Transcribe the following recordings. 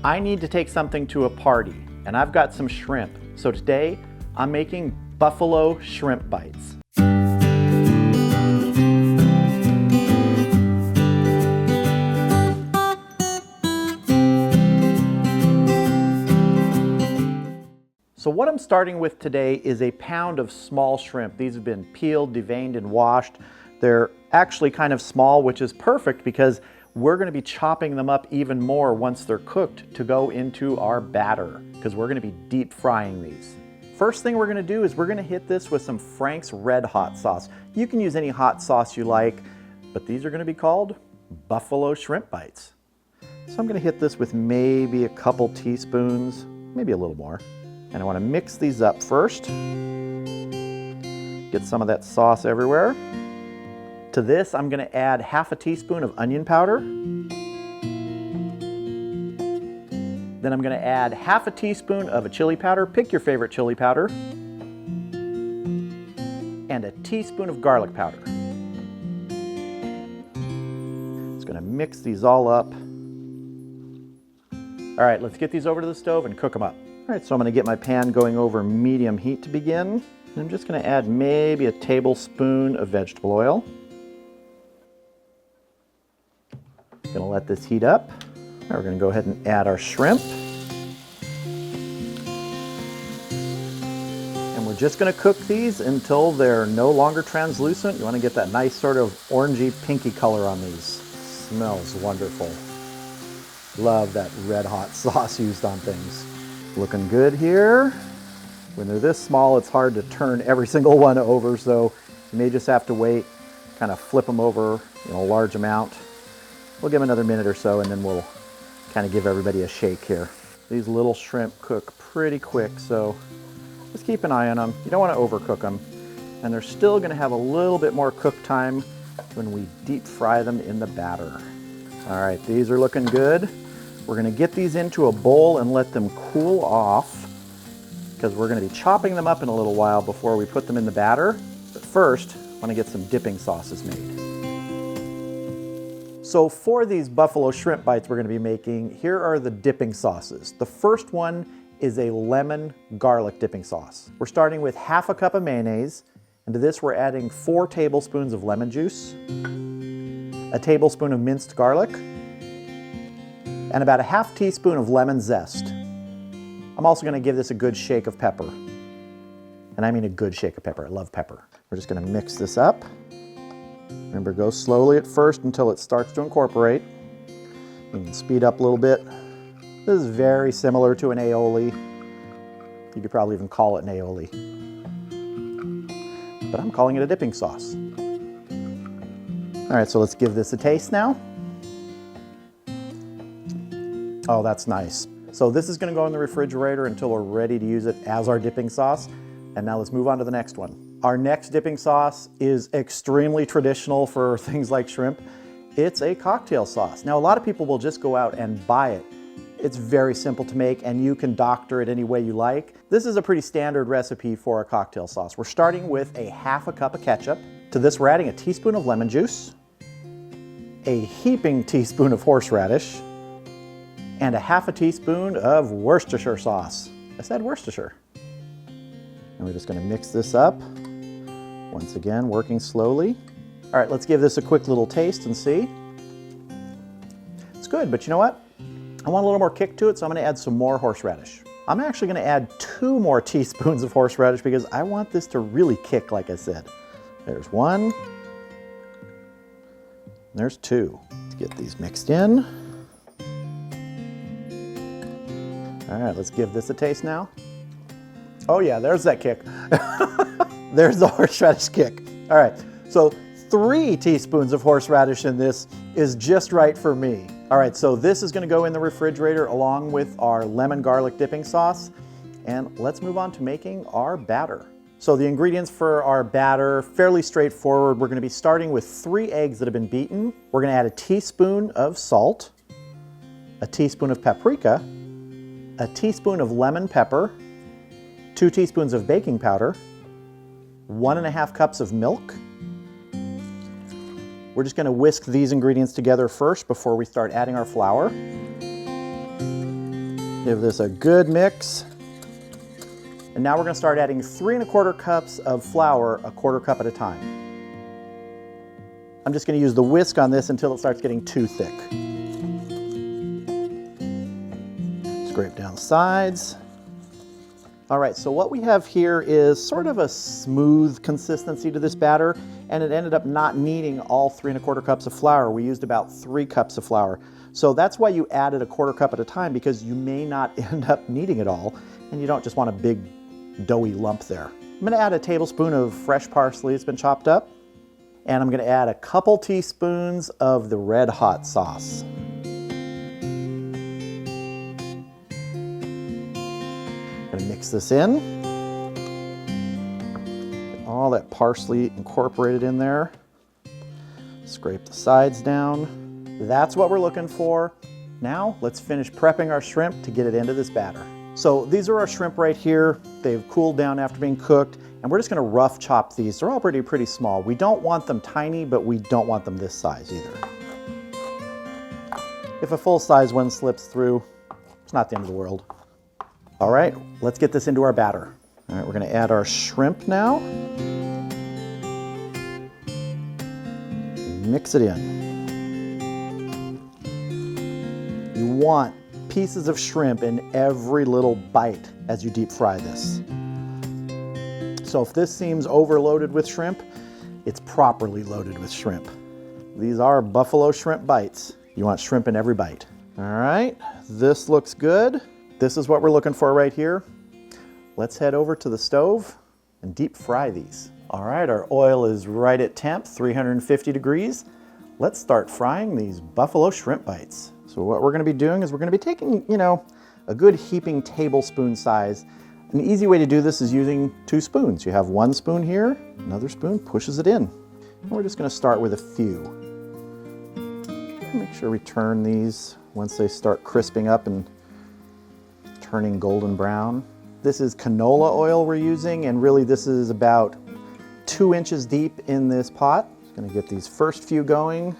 I need to take something to a party, and I've got some shrimp. So today, I'm making buffalo shrimp bites. So what I'm starting with today is a pound of small shrimp. These have been peeled, deveined, and washed. They're actually kind of small, which is perfect because we're going to be chopping them up even more once they're cooked to go into our batter, because we're going to be deep frying these. First thing we're going to do is we're going to hit this with some Frank's Red Hot sauce. You can use any hot sauce you like, but these are going to be called buffalo shrimp bites. So I'm going to hit this with maybe a couple teaspoons, maybe a little more. And I want to mix these up first. Get some of that sauce everywhere. To this, I'm going to add half a teaspoon of onion powder. Then I'm going to add half a teaspoon of a chili powder. Pick your favorite chili powder. And a teaspoon of garlic powder. Just going to mix these all up. All right, let's get these over to the stove and cook them up. All right, so I'm going to get my pan going over medium heat to begin. And I'm just going to add maybe a tablespoon of vegetable oil. Going to let this heat up. Now we're going to go ahead and add our shrimp. And we're just going to cook these until they're no longer translucent. You want to get that nice sort of orangey pinky color on these. Smells wonderful. Love that red hot sauce used on things. Looking good here. When they're this small, it's hard to turn every single one over, so you may just have to wait, kind of flip them over, a large amount. We'll give them another minute or so, and then we'll kind of give everybody a shake here. These little shrimp cook pretty quick, so just keep an eye on them. You don't want to overcook them. And they're still going to have a little bit more cook time when we deep fry them in the batter. All right, these are looking good. We're going to get these into a bowl and let them cool off, because we're going to be chopping them up in a little while before we put them in the batter. But first, I want to get some dipping sauces made. So for these buffalo shrimp bites we're going to be making, here are the dipping sauces. The first one is a lemon garlic dipping sauce. We're starting with half a cup of mayonnaise, and to this we're adding 4 tablespoons of lemon juice, a tablespoon of minced garlic, and about a half teaspoon of lemon zest. I'm also going to give this a good shake of pepper. And I mean a good shake of pepper. I love pepper. We're just going to mix this up. Remember, go slowly at first until it starts to incorporate. You can speed up a little bit. This is very similar to an aioli. You could probably even call it an aioli. But I'm calling it a dipping sauce. All right, so let's give this a taste now. Oh, that's nice. So this is going to go in the refrigerator until we're ready to use it as our dipping sauce. And now let's move on to the next one. Our next dipping sauce is extremely traditional for things like shrimp. It's a cocktail sauce. Now, a lot of people will just go out and buy it. It's very simple to make, and you can doctor it any way you like. This is a pretty standard recipe for a cocktail sauce. We're starting with a half a cup of ketchup. To this, we're adding a teaspoon of lemon juice, a heaping teaspoon of horseradish, and a half a teaspoon of Worcestershire sauce. I said Worcestershire. And we're just going to mix this up. Once again, working slowly. All right, let's give this a quick little taste and see. It's good, but you know what? I want a little more kick to it, so I'm going to add some more horseradish. I'm actually going to add 2 more teaspoons of horseradish because I want this to really kick, like I said. There's 1. There's 2. Let's get these mixed in. All right, let's give this a taste now. Oh yeah, there's that kick. There's the horseradish kick. All right, so 3 teaspoons of horseradish in this is just right for me. All right, so this is gonna go in the refrigerator along with our lemon garlic dipping sauce. And let's move on to making our batter. So the ingredients for our batter, fairly straightforward. We're gonna be starting with 3 eggs that have been beaten. We're gonna add a teaspoon of salt, a teaspoon of paprika, a teaspoon of lemon pepper, 2 teaspoons of baking powder, 1.5 cups of milk. We're just going to whisk these ingredients together first before we start adding our flour. Give this a good mix. And now we're going to start adding 3 1/4 cups of flour, 1/4 cup at a time. I'm just going to use the whisk on this until it starts getting too thick. Scrape down the sides. All right, so what we have here is sort of a smooth consistency to this batter, and it ended up not needing all 3 1/4 cups of flour. We used about 3 cups of flour. So that's why you added 1/4 cup at a time, because you may not end up needing it all, and you don't just want a big doughy lump there. I'm gonna add a tablespoon of fresh parsley that's been chopped up, and I'm gonna add a couple teaspoons of the red hot sauce. Gonna mix this in. Get all that parsley incorporated in there. Scrape the sides down. That's what we're looking for. Now let's finish prepping our shrimp to get it into this batter. So these are our shrimp right here. They've cooled down after being cooked, and we're just gonna rough chop these. They're already pretty small. We don't want them tiny, but we don't want them this size either. If a full-size one slips through, it's not the end of the world. All right, let's get this into our batter. All right, we're gonna add our shrimp now. Mix it in. You want pieces of shrimp in every little bite as you deep fry this. So if this seems overloaded with shrimp, it's properly loaded with shrimp. These are buffalo shrimp bites. You want shrimp in every bite. All right, this looks good. This is what we're looking for right here. Let's head over to the stove and deep fry these. All right, our oil is right at temp, 350 degrees. Let's start frying these buffalo shrimp bites. So what we're gonna be doing is we're gonna be taking, a good heaping tablespoon size. An easy way to do this is using 2 spoons. You have 1 spoon here, another spoon pushes it in. And we're just gonna start with a few. Make sure we turn these once they start crisping up and turning golden brown. This is canola oil we're using, and really this is about 2 inches deep in this pot. Just gonna get these first few going,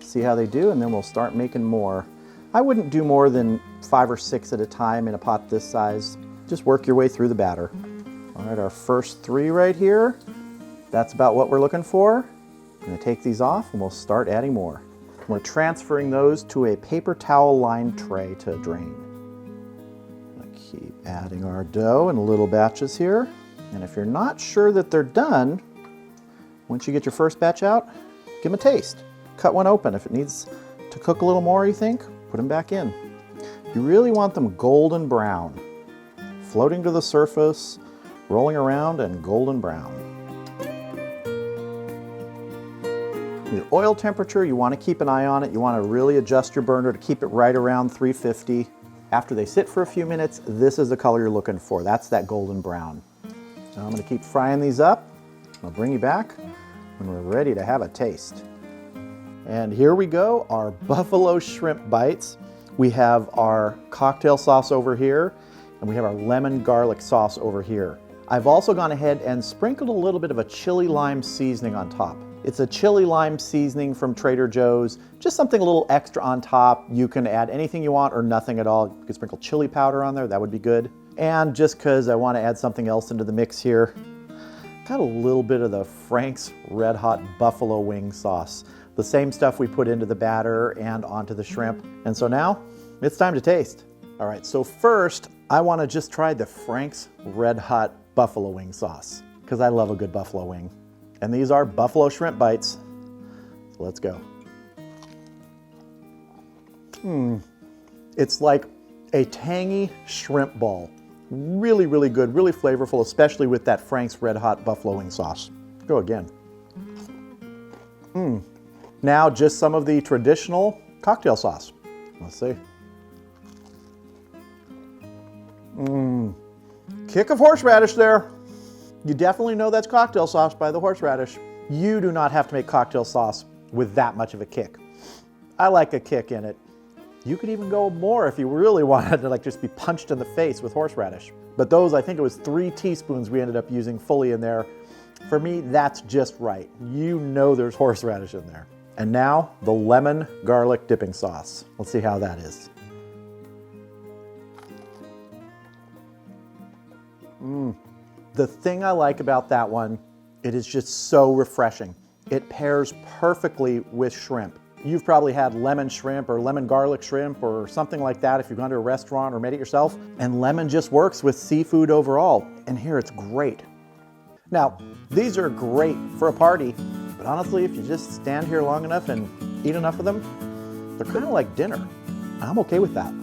see how they do, and then we'll start making more. I wouldn't do more than 5 or 6 at a time in a pot this size. Just work your way through the batter. All right, our first 3 right here. That's about what we're looking for. I'm gonna take these off and we'll start adding more. We're transferring those to a paper towel lined tray to drain. Keep adding our dough in little batches here. And if you're not sure that they're done, once you get your first batch out, give them a taste. Cut one open. If it needs to cook a little more, you think, put them back in. You really want them golden brown, floating to the surface, rolling around, and golden brown. Your oil temperature, you want to keep an eye on it. You want to really adjust your burner to keep it right around 350. After they sit for a few minutes, this is the color you're looking for. That's that golden brown. Now I'm going to keep frying these up. I'll bring you back when we're ready to have a taste. And here we go, our buffalo shrimp bites. We have our cocktail sauce over here, and we have our lemon garlic sauce over here. I've also gone ahead and sprinkled a little bit of a chili lime seasoning on top. It's a chili lime seasoning from Trader Joe's, just something a little extra on top. You can add anything you want or nothing at all. You can sprinkle chili powder on there, that would be good. And just because I want to add something else into the mix here, got a little bit of the Frank's Red Hot Buffalo Wing sauce. The same stuff we put into the batter and onto the shrimp. And so now, it's time to taste. All right, so first, I want to just try the Frank's Red Hot Buffalo Wing sauce, because I love a good buffalo wing. And these are buffalo shrimp bites. So let's go. It's like a tangy shrimp ball. Really, really good, really flavorful, especially with that Frank's Red Hot Buffalo Wing sauce. Go again. Now just some of the traditional cocktail sauce. Let's see. Kick of horseradish there. You definitely know that's cocktail sauce by the horseradish. You do not have to make cocktail sauce with that much of a kick. I like a kick in it. You could even go more if you really wanted to just be punched in the face with horseradish. But those, I think it was 3 teaspoons we ended up using fully in there. For me, that's just right. You know there's horseradish in there. And now the lemon garlic dipping sauce. Let's see how that is. The thing I like about that one, it is just so refreshing. It pairs perfectly with shrimp. You've probably had lemon shrimp or lemon garlic shrimp or something like that if you've gone to a restaurant or made it yourself. And lemon just works with seafood overall. And here it's great. Now, these are great for a party, but honestly, if you just stand here long enough and eat enough of them, they're kind of like dinner. I'm okay with that.